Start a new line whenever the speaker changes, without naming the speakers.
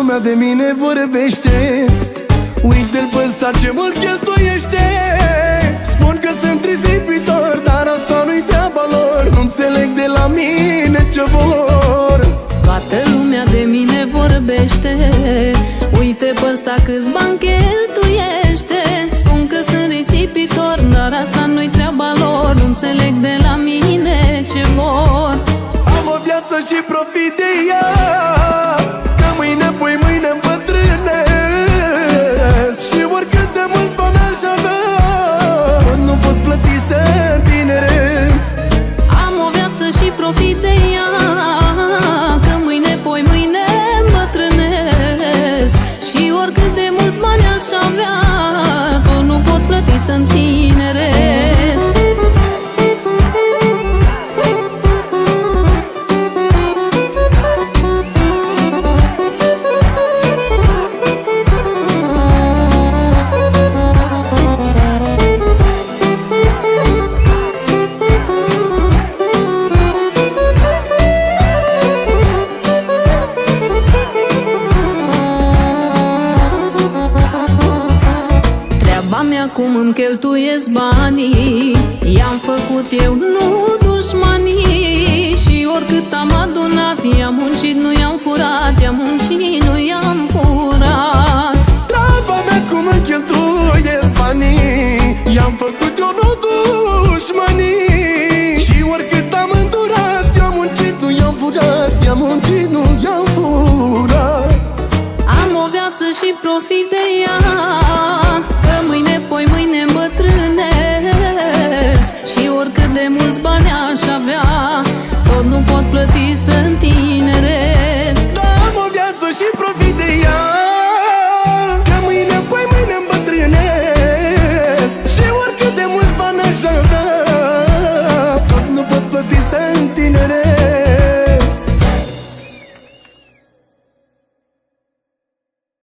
lumea de mine vorbește. Uite-l pe ăsta ce mult cheltuiește. Spun că sunt risipitor, dar asta nu-i treaba lor. Nu înțeleg de la mine ce vor.
Toată lumea de mine vorbește. Uite pe ăsta câți bani cheltuiește. Spun că sunt risipitor, dar asta nu-i treaba lor. Nu înțeleg de la mine ce vor.
Am o viață și profit de ea, că mâine pui mâine îmbătrânesc. Și oricât de mulți bani aș avea, nu pot plăti să tineresc.
Am o viață și profit de ea, că mâine poi mâine îmbătrânesc. Și oricât de mulți bani aș avea, tot nu pot plăti să-mi tineresc. Cum îmi cheltuiesc banii, i-am făcut eu, nu dușmanii. Și oricât am adunat, i-am muncit, nu i-am furat, i-am muncit, nu i-am furat.
Treaba mea cum îmi cheltuiesc banii, i-am făcut eu, nu dușmanii. Și oricât am îndurat, i-am muncit, nu i-am furat, i-am muncit, nu i-am furat.
Am o viață și profit de ea, că mâine poi mâine îmbătrânesc. Și oricât de mulți bani aș avea, tot nu pot plăti să-mi tineresc.
Da, am o viață și profit de ea, că mâine poi mâine îmbătrânesc. Și oricât de mulți bani aș avea, tot nu pot plăti să-mi tineresc.